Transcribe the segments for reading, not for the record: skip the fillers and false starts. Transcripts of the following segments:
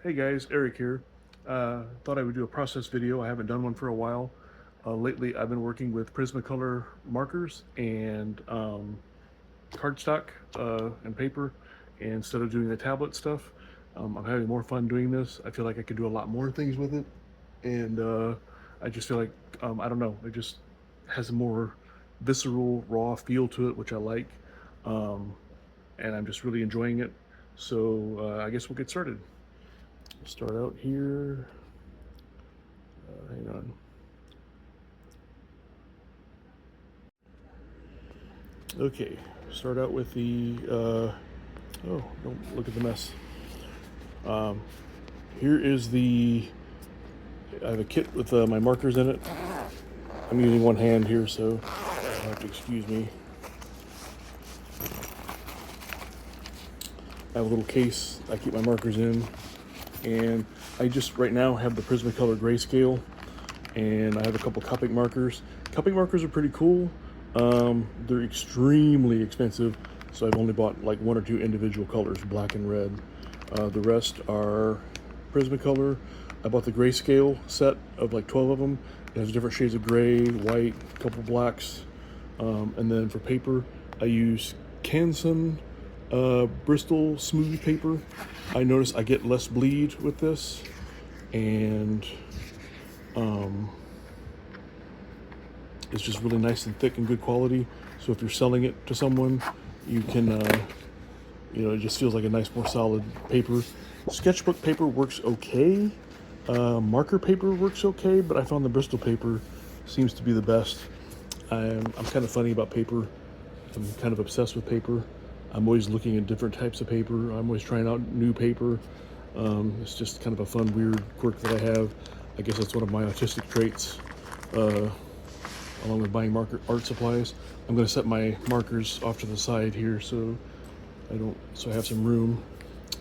Hey guys, Eric here. Thought I would do a process video. I haven't done one for a while. Lately, I've been working with Prismacolor markers and cardstock and paper instead of doing the tablet stuff. I'm having more fun doing this. I feel like I could do a lot more things with it, and I just feel like I don't know. It just has a more visceral, raw feel to it, which I like, um, and I'm just really enjoying it. So I guess we'll get started. Start out here. Hang on. Okay, start out with the. Oh, don't look at the mess. Um, Here is the. I have a kit with my markers in it. I'm using one hand here, so you'll have to excuse me. I have a little case I keep my markers in, and I just right now have the Prismacolor grayscale, and I have a couple copic markers. Copic markers are pretty cool. They're extremely expensive, so I've only bought like one or two individual colors, black and red. The rest are Prismacolor. I bought the grayscale set of like 12 of them. It has different shades of gray, white, a couple blacks. And then for paper, I use Canson Bristol smooth paper. I notice I get less bleed with this, and it's just really nice and thick and good quality. So if you're selling it to someone, you can, it just feels like a nice, more solid paper. Sketchbook paper works okay. Marker paper works okay, but I found the Bristol paper seems to be the best. I'm kind of funny about paper. I'm kind of obsessed with paper. I'm always looking at different types of paper. I'm always trying out new paper. It's just kind of a fun, weird quirk that I have. I guess that's one of my autistic traits. Along with buying marker art supplies, I'm going to set my markers off to the side here so I have some room.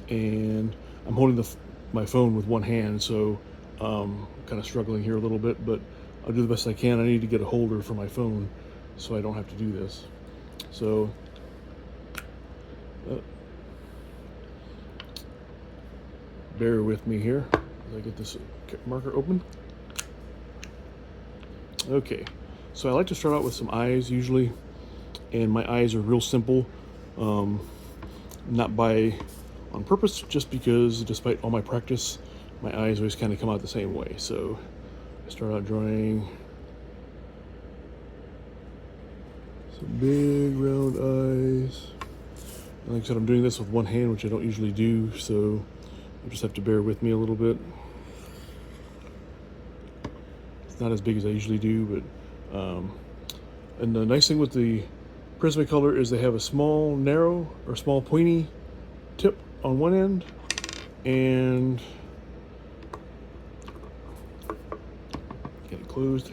And I'm holding my phone with one hand, so kind of struggling here a little bit, but I'll do the best I can. I need to get a holder for my phone so I don't have to do this. So bear with me here as I get this marker open. Okay, so I like to start out with some eyes usually, and my eyes are real simple, not on purpose, just because despite all my practice, my eyes always kind of come out the same way. So I start out drawing some big round eyes. And like I said, I'm doing this with one hand, which I don't usually do, so you just have to bear with me a little bit. It's not as big as I usually do, but and the nice thing with the Prismacolor is they have a small, narrow, or small pointy tip on one end, and get it closed.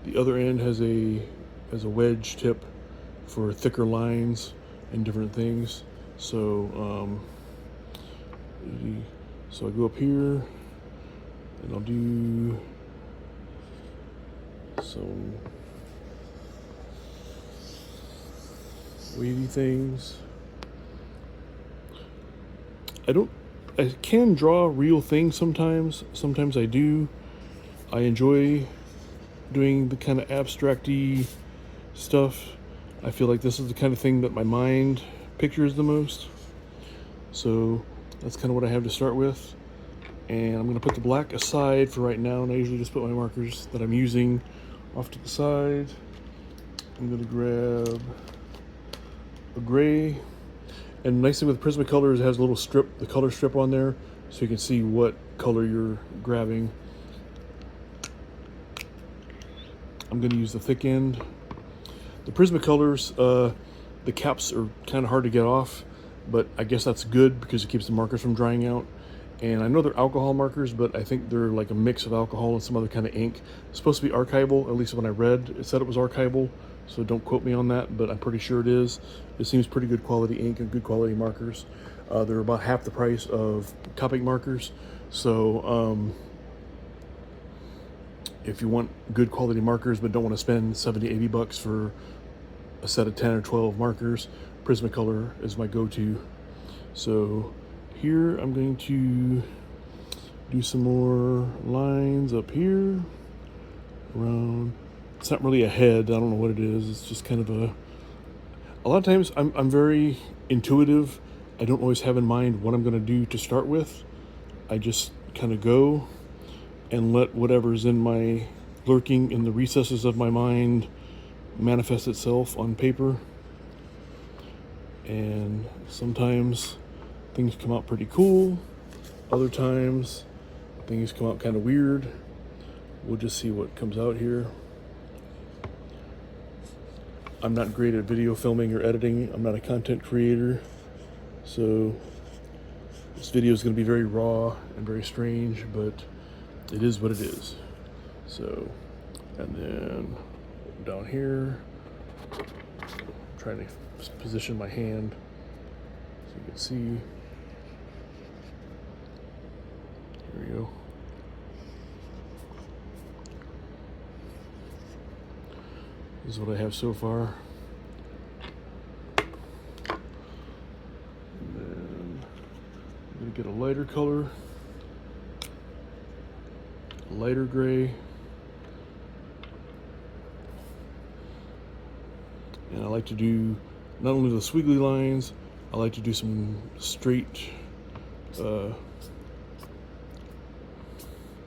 The other end has a wedge tip for thicker lines and different things. So so I go up here and I'll do some wavy things. I can draw real things sometimes. Sometimes I do. I enjoy doing the kind of abstract-y stuff. I feel like this is the kind of thing that my mind pictures the most. So that's kind of what I have to start with. And I'm going to put the black aside for right now, and I usually just put my markers that I'm using off to the side. I'm going to grab a gray. And the nice thing with Prismacolor is it has a little strip, the color strip on there, so you can see what color you're grabbing. I'm going to use the thick end. The Prismacolors, the caps are kind of hard to get off, but I guess that's good because it keeps the markers from drying out. And I know they're alcohol markers, but I think they're like a mix of alcohol and some other kind of ink. It's supposed to be archival, at least when I read, it said it was archival, so don't quote me on that, but I'm pretty sure it is. It seems pretty good quality ink and good quality markers. They're about half the price of copic markers, so if you want good quality markers but don't want to spend 70, 80 bucks for a set of 10 or 12 markers, Prismacolor is my go-to. So Here I'm going to do some more lines up here around. It's not really a head, I don't know what it is. It's just kind of a lot of times I'm very intuitive. I don't always have in mind what I'm going to do to start with. I just kind of go and let whatever's in my lurking in the recesses of my mind manifest itself on paper. And sometimes things come out pretty cool. Other times things come out kind of weird. We'll just see what comes out here. I'm not great at video filming or editing. I'm not a content creator. So this video is going to be very raw and very strange, but it is what it is. So, and then down here, I'm trying to position my hand so you can see. Here we go. This is what I have so far. And then I'm going to get a lighter color, a lighter gray. And I like to do not only the squiggly lines, I like to do some straight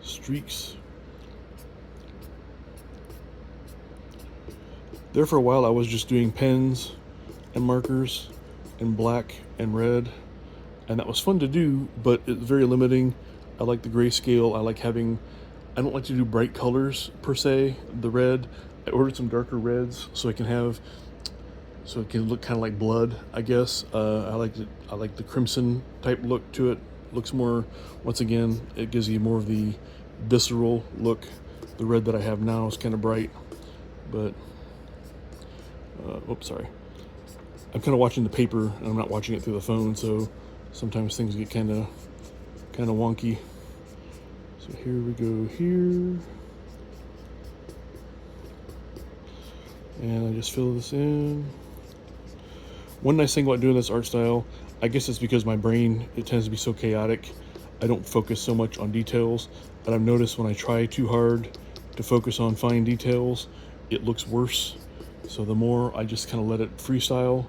streaks. There for a while I was just doing pens and markers in black and red, and that was fun to do, but it's very limiting. I like the grayscale. I don't like to do bright colors per se. The red, I ordered some darker reds so it can look kind of like blood, I guess. I like the crimson type look to it. Looks more, once again, it gives you more of the visceral look. The red that I have now is kind of bright, but oops, sorry. I'm kind of watching the paper and I'm not watching it through the phone, so sometimes things get kind of wonky. So here we go here. And I just fill this in. One nice thing about doing this art style, I guess it's because my brain, it tends to be so chaotic. I don't focus so much on details, but I've noticed when I try too hard to focus on fine details, it looks worse. So the more I just kind of let it freestyle,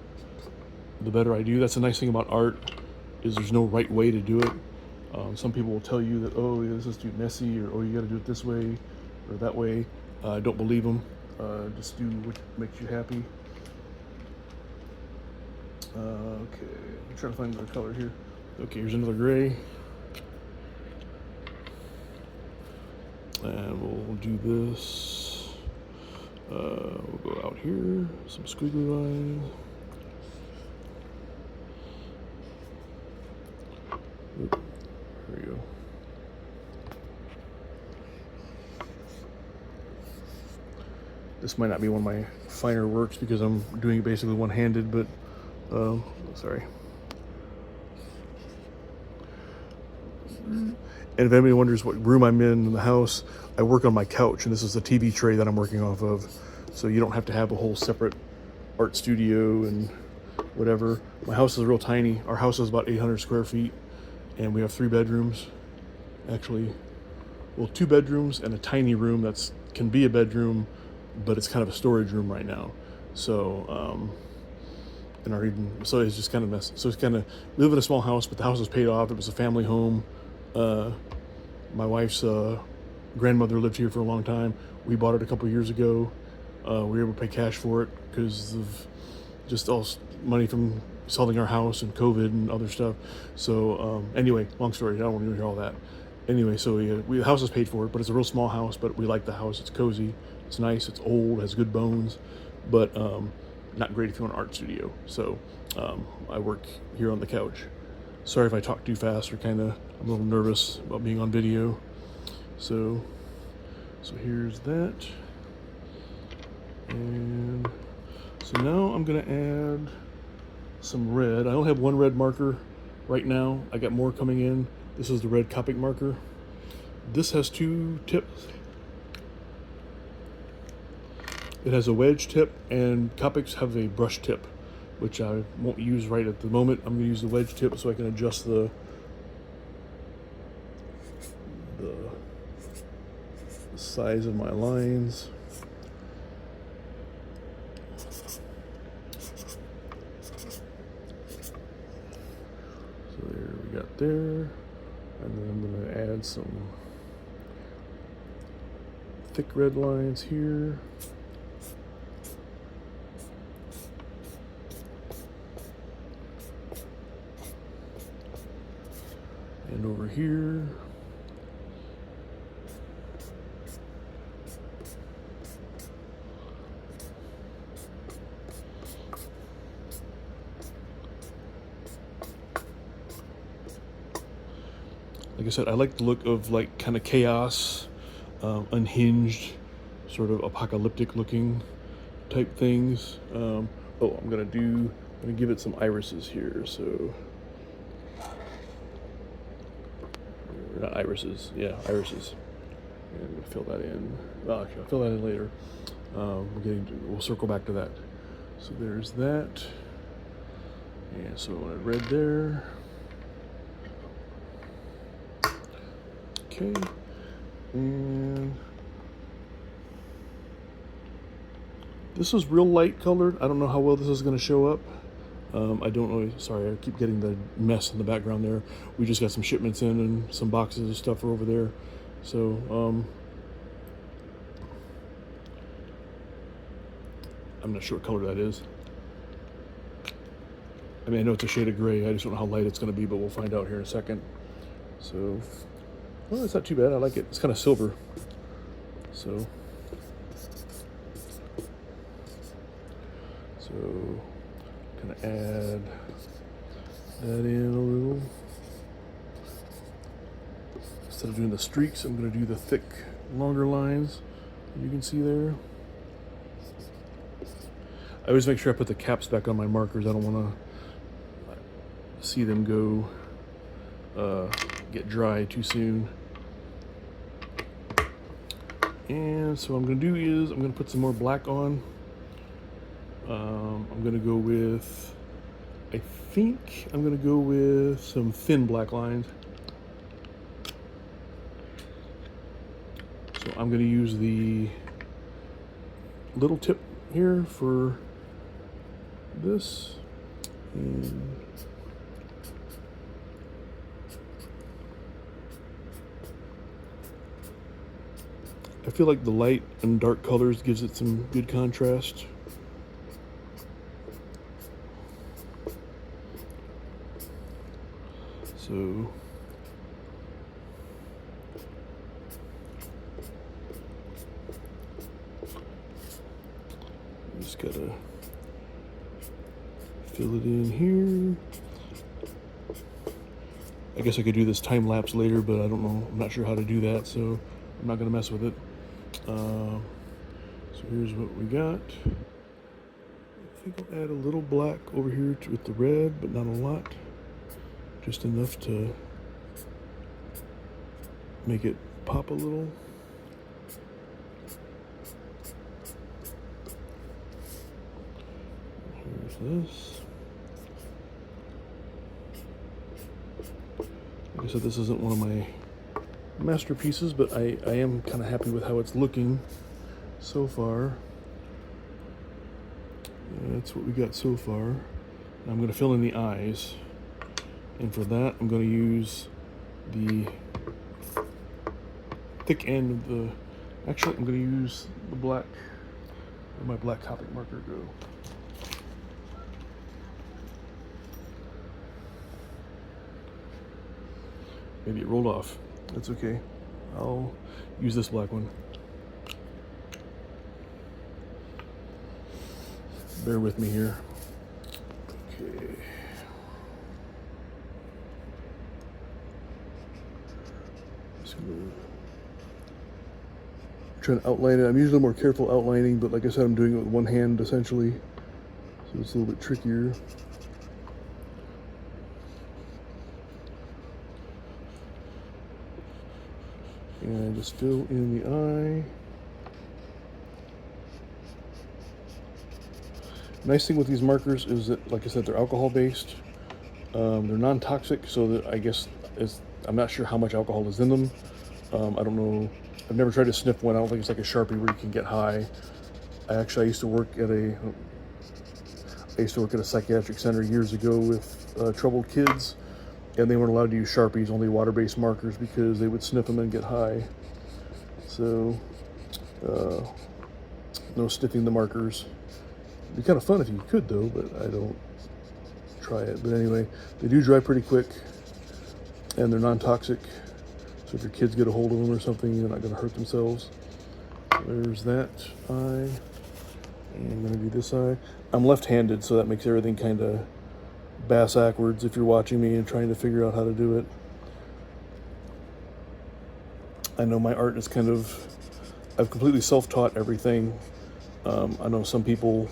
the better I do. That's the nice thing about art, is there's no right way to do it. Some people will tell you that, oh, this is too messy, or oh, you got to do it this way or that way. I don't believe them. Just do what makes you happy. Okay, I'm trying to find another color here. Okay, here's another gray. And we'll do this. We'll go out here, some squiggly lines. Oop, there we go. This might not be one of my finer works because I'm doing it basically one-handed, but sorry. And if anybody wonders what room I'm in the house, I work on my couch, and this is the TV tray that I'm working off of. So you don't have to have a whole separate art studio and whatever. My house is real tiny. Our house is about 800 square feet, and we have 3 bedrooms. Actually, well, 2 bedrooms and a tiny room that's can be a bedroom, but it's kind of a storage room right now. So, so it's just kind of messy. So it's kind of, we live in a small house, but the house is paid off. It was a family home. My wife's grandmother lived here for a long time. We bought it a couple years ago. We were able to pay cash for it because of just all money from selling our house and COVID and other stuff. So anyway, long story. I don't want to hear all that. Anyway, so the house is paid for it, but it's a real small house. But we like the house. It's cozy. It's nice. It's old. Has good bones, but not great if you want an art studio. So I work here on the couch. Sorry if I talk too fast or I'm a little nervous about being on video. So here's that. And so now I'm gonna add some red. I only have one red marker right now. I got more coming in. This is the red copic marker. This has 2 tips. It has a wedge tip, and copics have a brush tip. which I won't use right at the moment. I'm going to use the wedge tip so I can adjust the size of my lines. So there we got there, and then I'm going to add some thick red lines here. And over here. Like I said, I like the look of like kind of chaos, unhinged, sort of apocalyptic looking type things. Oh, I'm gonna give it some irises here. So, not irises, yeah, irises. And I'm gonna fill that in. Oh, actually, I'll fill that in later. We'll circle back to that. So there's that. And so I want red there. Okay, and this is real light colored. I don't know how well this is going to show up. I don't know. Sorry, I keep getting the mess in the background there. We just got some shipments in and some boxes of stuff are over there. So I'm not sure what color that is. I mean, I know it's a shade of gray. I just don't know how light it's going to be, but we'll find out here in a second. So. Well, it's not too bad. I like it. It's kind of silver. So kind of add that in a little. Instead of doing the streaks, I'm going to do the thick, longer lines. You can see there. I always make sure I put the caps back on my markers. I don't want to see them go get dry too soon. And so what I'm going to do is I'm going to put some more black on. I'm going to go with, I think I'm going to go with some thin black lines. So I'm going to use the little tip here for this. And I feel like the light and dark colors gives it some good contrast. So just gotta fill it in here. I guess I could do this time lapse later, but I don't know. I'm not sure how to do that, so I'm not gonna mess with it. So here's what we got. I think I'll add a little black over here with the red, but not a lot. Just enough to make it pop a little. Here's this. Like I said, this isn't one of my masterpieces, but I am kind of happy with how it's looking so far. That's what we got so far. I'm going to fill in the eyes, and for that I'm going to use the thick end of the, actually I'm going to use the black, where'd my black copic marker go? Maybe it rolled off. That's okay. I'll use this black one. Bear with me here. Okay. Just gonna try to outline it. I'm usually more careful outlining, but like I said, I'm doing it with one hand essentially, so it's a little bit trickier. And just fill in the eye. Nice thing with these markers is that, like I said, they're alcohol based. They're non-toxic, so that I guess I'm not sure how much alcohol is in them. I don't know. I've never tried to sniff one. I don't think it's like a Sharpie where you can get high. I used to work at a psychiatric center years ago with troubled kids, and they weren't allowed to use Sharpies, only water-based markers, because they would sniff them and get high. So, no sniffing the markers. It'd be kind of fun if you could, though, but I don't try it. But anyway, they do dry pretty quick, and they're non-toxic. So if your kids get a hold of them or something, they're not going to hurt themselves. There's that eye. And I'm going to do this eye. I'm left-handed, so that makes everything kind of bass-ackwards if you're watching me and trying to figure out how to do it. I know my art is I've completely self-taught everything. I know some people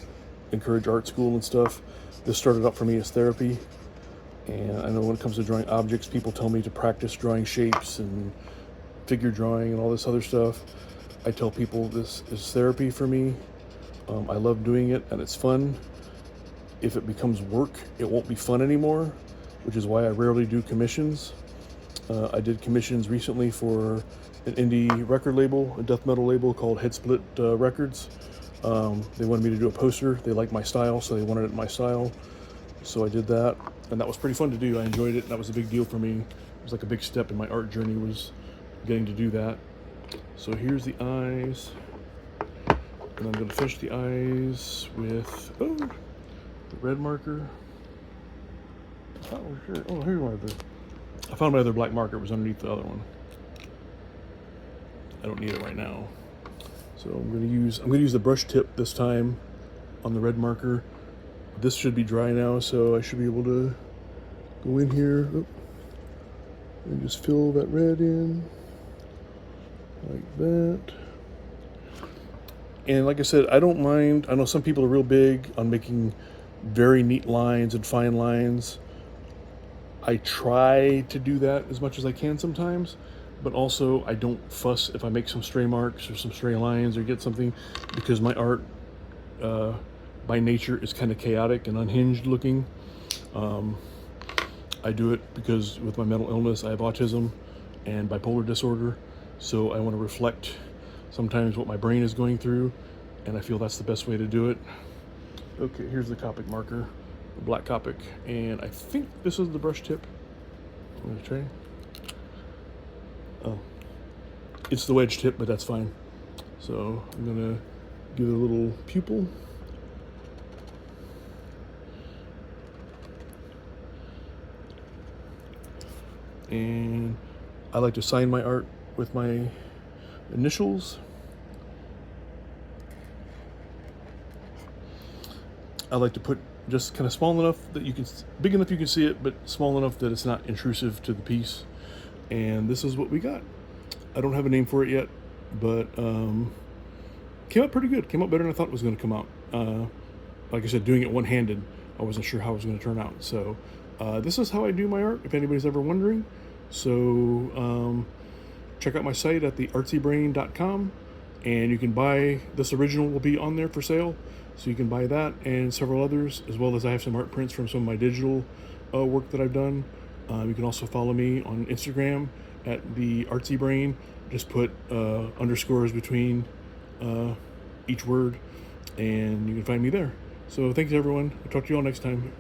encourage art school and stuff. This started out for me as therapy. And I know when it comes to drawing objects, people tell me to practice drawing shapes and figure drawing and all this other stuff. I tell people this is therapy for me. I love doing it and it's fun. If it becomes work, it won't be fun anymore, which is why I rarely do commissions. I did commissions recently for an indie record label, a death metal label called Head Split Records. They wanted me to do a poster. They liked my style, so they wanted it in my style. So I did that, and that was pretty fun to do. I enjoyed it, and that was a big deal for me. It was like a big step in my art journey, was getting to do that. So here's the eyes, and I'm going to finish the eyes with the red marker. Oh, sure. Oh, here's my other. I found my other black marker. It was underneath the other one. I don't need it right now. So I'm going to use the brush tip this time on the red marker. This should be dry now, so I should be able to go in here and just fill that red in like that. And like I said, I don't mind. I know some people are real big on making very neat lines and fine lines. I try to do that as much as I can sometimes, but also I don't fuss if I make some stray marks or some stray lines or get something, because my art by nature is kind of chaotic and unhinged looking. I do it because with my mental illness, I have autism and bipolar disorder, so I want to reflect sometimes what my brain is going through, and I feel that's the best way to do it. Okay, here's the copic marker, the black copic, and I think this is the brush tip. I'm going to try. Oh, it's the wedge tip, but that's fine. So I'm going to give it a little pupil. And I like to sign my art with my initials. I like to put just kind of small enough that you can, big enough you can see it, but small enough that it's not intrusive to the piece. And this is what we got. I don't have a name for it yet, but came out pretty good. Came out better than I thought it was going to come out. Like I said, doing it one-handed, I wasn't sure how it was going to turn out. So this is how I do my art, if anybody's ever wondering. So check out my site at theartsybrain.com, and you can buy this original, will be on there for sale, so you can buy that and several others, as well as I have some art prints from some of my digital work that I've done. You can also follow me on Instagram at the Artsy Brain. Just put underscores between each word, and you can find me there. So thanks everyone. I'll talk to you all next time.